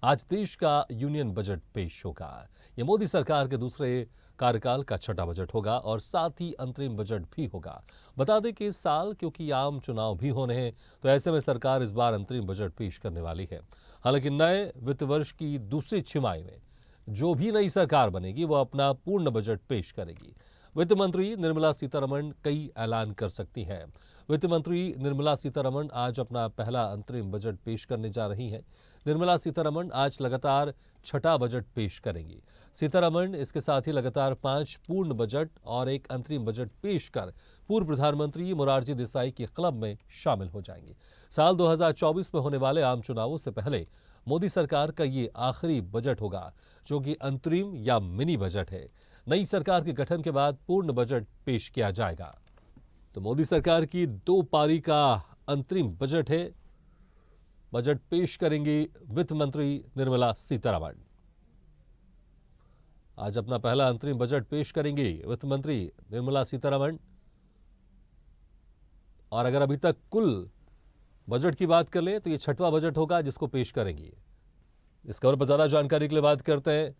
आज देश का यूनियन बजट पेश होगा। ये मोदी सरकार के दूसरे कार्यकाल का छठा बजट होगा और साथ ही अंतरिम बजट भी होगा। बता दें कि इस साल क्योंकि आम चुनाव भी होने हैं, तो ऐसे में सरकार इस बार अंतरिम बजट पेश करने वाली है। हालांकि नए वित्त वर्ष की दूसरी छिमाही में जो भी नई सरकार बनेगी वो अपना पूर्ण बजट पेश करेगी। वित्त मंत्री निर्मला सीतारमण कई ऐलान कर सकती हैं। वित्त मंत्री निर्मला सीतारमण आज अपना पहला अंतरिम बजट पेश करने जा रही हैं। निर्मला सीतारमण आज लगातार छठा बजट पेश करेंगी। सीतारमण इसके साथ ही लगातार 5 पूर्ण बजट और एक अंतरिम बजट पेश कर पूर्व प्रधानमंत्री मोरारजी देसाई के क्लब में शामिल हो जाएंगी। साल 2024 में होने वाले आम चुनावों से पहले मोदी सरकार का ये आखिरी बजट होगा, जो कि अंतरिम या मिनी बजट है। नई सरकार के गठन के बाद पूर्ण बजट पेश किया जाएगा। तो मोदी सरकार की 2 पारी का अंतरिम बजट है। बजट पेश करेंगी वित्त मंत्री निर्मला सीतारमण। आज अपना पहला अंतरिम बजट पेश करेंगी वित्त मंत्री निर्मला सीतारमण। और अगर अभी तक कुल बजट की बात कर लें तो ये छठवां बजट होगा जिसको पेश करेंगी। इस खबर पर ज्यादा जानकारी के लिए बात करते हैं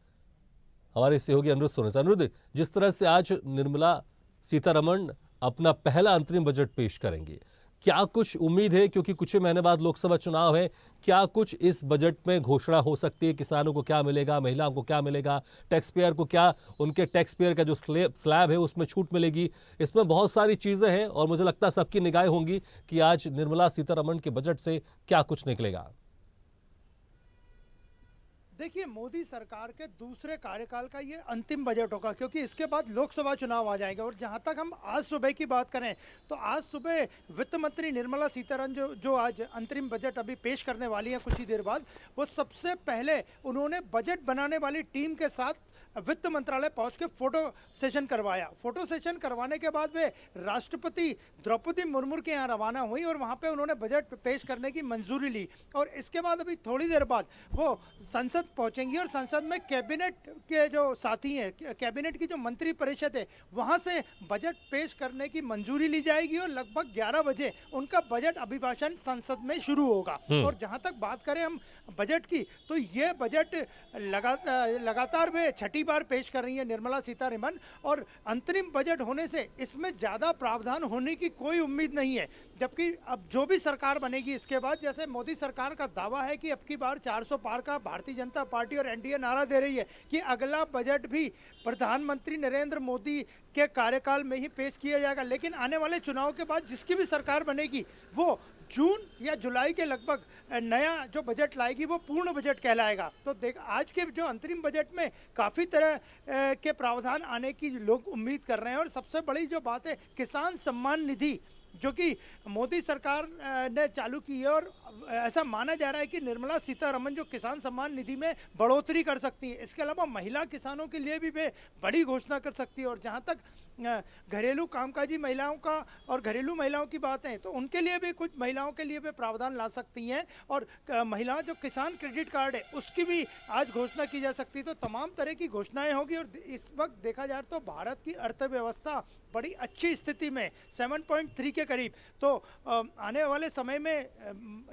हमारे सहयोगी अनुरुद्ध सोनी से। अनुरुद्ध, जिस तरह से आज निर्मला सीतारमण अपना पहला अंतरिम बजट पेश करेंगे, क्या कुछ उम्मीद है, क्योंकि कुछ ही महीने बाद लोकसभा चुनाव है, क्या कुछ इस बजट में घोषणा हो सकती है? किसानों को क्या मिलेगा, महिलाओं को क्या मिलेगा, टैक्स पेयर को क्या, उनके टैक्स पेयर का जो स्लैब है उसमें छूट मिलेगी? इसमें बहुत सारी चीजें हैं और मुझे लगता है सबकी निगाहें होंगी कि आज निर्मला सीतारमण के बजट से क्या कुछ निकलेगा। देखिए, मोदी सरकार के दूसरे कार्यकाल का ये अंतिम बजट होगा, क्योंकि इसके बाद लोकसभा चुनाव आ जाएंगे। और जहां तक हम आज सुबह की बात करें तो आज सुबह वित्त मंत्री निर्मला सीतारमण जो आज अंतरिम बजट अभी पेश करने वाली है कुछ ही देर बाद, वो सबसे पहले उन्होंने बजट बनाने वाली टीम के साथ वित्त मंत्रालय पहुंच के फोटो सेशन करवाया। फोटो सेशन करवाने के बाद वे राष्ट्रपति द्रौपदी मुर्मू के यहाँ रवाना हुई और वहाँ पे उन्होंने बजट पेश करने की मंजूरी ली। और इसके बाद अभी थोड़ी देर बाद वो संसद पहुंचेंगी और संसद में कैबिनेट के जो साथी हैं, कैबिनेट की जो मंत्री परिषद है, वहाँ से बजट पेश करने की मंजूरी ली जाएगी और लगभग 11 बजे उनका बजट अभिभाषण संसद में शुरू होगा। और जहाँ तक बात करें हम बजट की, तो ये बजट लगातार वे छठी बार पेश कर रही है निर्मला सीतारमण। और अंतरिम बजट होने से इसमें ज़्यादा प्रावधान होने की कोई उम्मीद नहीं है। जबकि अब जो भी सरकार बनेगी इसके बाद, जैसे मोदी सरकार का दावा है कि अब की बार 400 पार का भारतीय जनता पार्टी और एनडीए नारा दे रही है कि अगला बजट भी प्रधानमंत्री नरेंद्र मोदी के कार्यकाल में ही पेश किया जाएगा। लेकिन आने वाले चुनाव के बाद जिसकी भी सरकार बनेगी वो जून या जुलाई के लगभग नया जो बजट लाएगी वो पूर्ण बजट कहलाएगा। तो देख, आज के जो अंतरिम बजट में काफ़ी तरह के प्रावधान आने की लोग उम्मीद कर रहे हैं। और सबसे बड़ी जो बात है, किसान सम्मान निधि जो कि मोदी सरकार ने चालू की है, और ऐसा माना जा रहा है कि निर्मला सीतारमण जो किसान सम्मान निधि में बढ़ोतरी कर सकती है। इसके अलावा महिला किसानों के लिए भी वे बड़ी घोषणा कर सकती है। और जहाँ तक घरेलू कामकाजी महिलाओं का और घरेलू महिलाओं की बात है, तो उनके लिए भी कुछ महिलाओं के लिए भी प्रावधान ला सकती हैं। और महिलाओं जो किसान क्रेडिट कार्ड है उसकी भी आज घोषणा की जा सकती है। तो तमाम तरह की घोषणाएं होगी। और इस वक्त देखा जाए तो भारत की अर्थव्यवस्था बड़ी अच्छी स्थिति में 7.3 के करीब। तो आने वाले समय में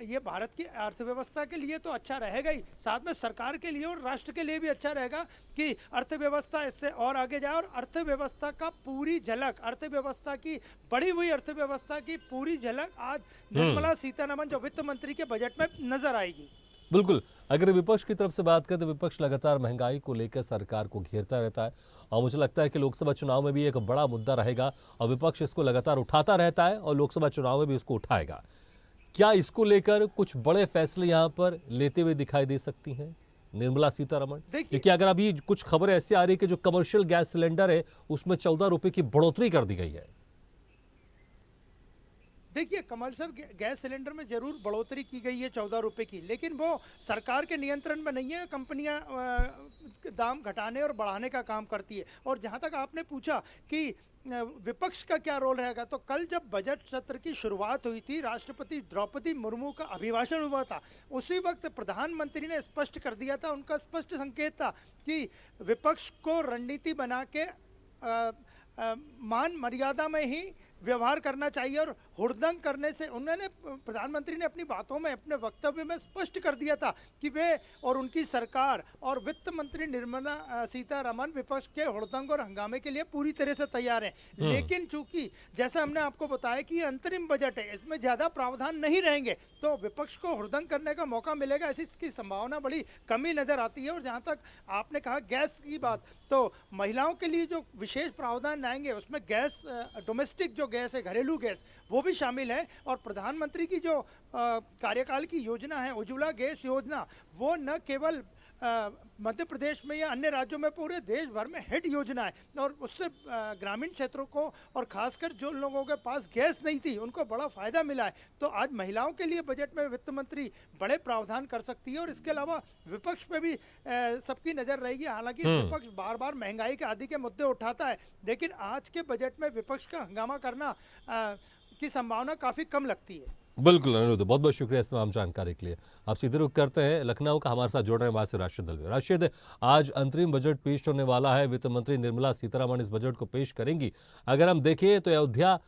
ये भारत की अर्थव्यवस्था के लिए तो अच्छा रहेगा ही, साथ में सरकार के लिए और राष्ट्र के लिए भी अच्छा रहेगा कि अर्थव्यवस्था इससे और आगे जाए। और अर्थव्यवस्था का पूरी झलक, अर्थव्यवस्था की बढ़ी हुई अर्थव्यवस्था की पूरी झलक आज निर्मला सीतारमण जो वित्त मंत्री के बजट में नजर आएगी। बिल्कुल, अगर विपक्ष की तरफ से बात करें तो विपक्ष लगातार महंगाई को लेकर सरकार को घेरता रहता है और मुझे लगता है कि लोकसभा चुनाव में भी एक बड़ा मुद्दा रहेगा और विपक्ष इसको लगातार उठाता रहता है और लोकसभा चुनाव में भी इसको उठाएगा। क्या इसको लेकर कुछ बड़े फैसले यहाँ पर लेते हुए दिखाई दे सकती हैं निर्मला सीतारमण? देखिए, अगर अभी कुछ खबरें ऐसी आ रही है कि जो कमर्शियल गैस सिलेंडर है उसमें 14 रुपए की बढ़ोतरी कर दी गई है। देखिए, कमर्शियल गैस सिलेंडर में जरूर बढ़ोतरी की गई है 14 रुपए की, लेकिन वो सरकार के नियंत्रण में नहीं है। कंपनियां दाम घटाने और बढ़ाने का काम करती है। और जहां तक आपने पूछा कि विपक्ष का क्या रोल रहेगा, तो कल जब बजट सत्र की शुरुआत हुई थी, राष्ट्रपति द्रौपदी मुर्मू का अभिभाषण हुआ था, उसी वक्त प्रधानमंत्री ने स्पष्ट कर दिया था, उनका स्पष्ट संकेत था कि विपक्ष को रणनीति बना के मान मर्यादा में ही व्यवहार करना चाहिए। और हुड़दंग करने से उन्होंने, प्रधानमंत्री ने अपनी बातों में, अपने वक्तव्य में स्पष्ट कर दिया था कि वे और उनकी सरकार और वित्त मंत्री निर्मला सीतारमण विपक्ष के हुड़दंग और हंगामे के लिए पूरी तरह से तैयार हैं। लेकिन चूंकि जैसा हमने आपको बताया कि ये अंतरिम बजट है, इसमें ज़्यादा प्रावधान नहीं रहेंगे, तो विपक्ष को हुड़दंग करने का मौका मिलेगा, ऐसी इसकी संभावना बड़ी कमी नज़र आती है। और जहाँ तक आपने कहा गैस की बात, तो महिलाओं के लिए जो विशेष प्रावधान आएंगे उसमें गैस, डोमेस्टिक जो गैस है, घरेलू गैस, वो भी शामिल है। और प्रधानमंत्री की जो कार्यकाल की योजना है, उज्ज्वला गैस योजना, वो न केवल मध्य प्रदेश में या अन्य राज्यों में, पूरे देश भर में हिट योजना है। और उससे ग्रामीण क्षेत्रों को और खासकर जो लोगों के पास गैस नहीं थी उनको बड़ा फायदा मिला है। तो आज महिलाओं के लिए बजट में वित्त मंत्री बड़े प्रावधान कर सकती है। और इसके अलावा विपक्ष पे भी सबकी नज़र रहेगी। हालांकि विपक्ष बार बार महंगाई के आदि के मुद्दे उठाता है, लेकिन आज के बजट में विपक्ष का हंगामा करना की संभावना काफ़ी कम लगती है। बिल्कुल अनिरुद्ध, बहुत बहुत शुक्रिया इस तमाम जानकारी के लिए। आप सीधे रुख करते हैं लखनऊ का, हमारे साथ जोड़ रहे हैं वहां से राशिद दलवी। राशिद, आज अंतरिम बजट पेश होने वाला है, वित्त मंत्री निर्मला सीतारमण इस बजट को पेश करेंगी। अगर हम देखें तो अयोध्या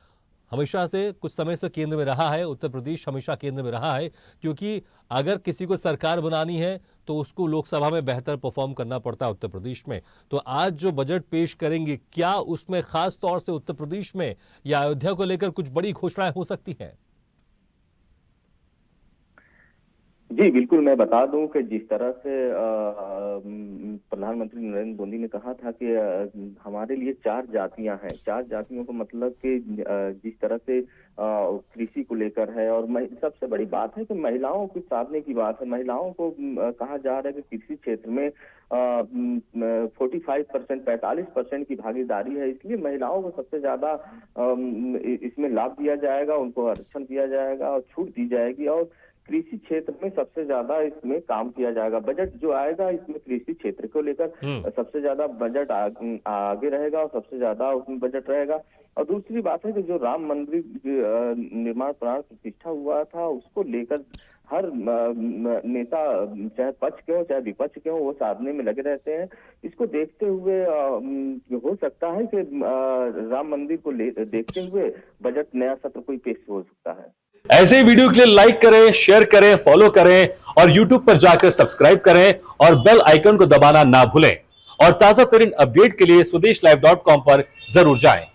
हमेशा से, कुछ समय से केंद्र में रहा है, उत्तर प्रदेश हमेशा केंद्र में रहा है, क्योंकि अगर किसी को सरकार बनानी है तो उसको लोकसभा में बेहतर परफॉर्म करना पड़ता है उत्तर प्रदेश में। तो आज जो बजट पेश करेंगे, क्या उसमें खास तौर से उत्तर प्रदेश में या अयोध्या को लेकर कुछ बड़ी घोषणाएं हो सकती हैं? जी बिल्कुल, मैं बता दूं कि जिस तरह से प्रधानमंत्री नरेंद्र मोदी ने कहा था कि हमारे लिए 4 जातियां हैं। 4 जातियों का मतलब कि जिस तरह से कृषि को लेकर है, और सबसे बड़ी बात है कि महिलाओं को साधने की बात है। महिलाओं को कहा जा रहा है कि कृषि क्षेत्र में 45%, 45% की भागीदारी है, इसलिए महिलाओं को सबसे ज्यादा इसमें लाभ दिया जाएगा, उनको आरक्षण दिया जाएगा और छूट दी जाएगी। और कृषि क्षेत्र में सबसे ज्यादा इसमें काम किया जाएगा। बजट जो आएगा इसमें कृषि क्षेत्र को लेकर सबसे ज्यादा बजट आगे रहेगा और सबसे ज्यादा उसमें बजट रहेगा। और दूसरी बात है कि जो राम मंदिर निर्माण प्राण प्रतिष्ठा हुआ था, उसको लेकर हर नेता, चाहे पक्ष के हो चाहे विपक्ष के हो, वो साधने में लगे रहते हैं। इसको देखते हुए हो सकता है कि राम मंदिर को देखते हुए बजट नया सत्र कोई पेश हो सकता है। ऐसे ही वीडियो के लिए लाइक करें, शेयर करें, फॉलो करें और YouTube पर जाकर सब्सक्राइब करें और बेल आइकन को दबाना ना भूलें। और ताजा तरीन अपडेट के लिए swedeshlive.com पर जरूर जाएं।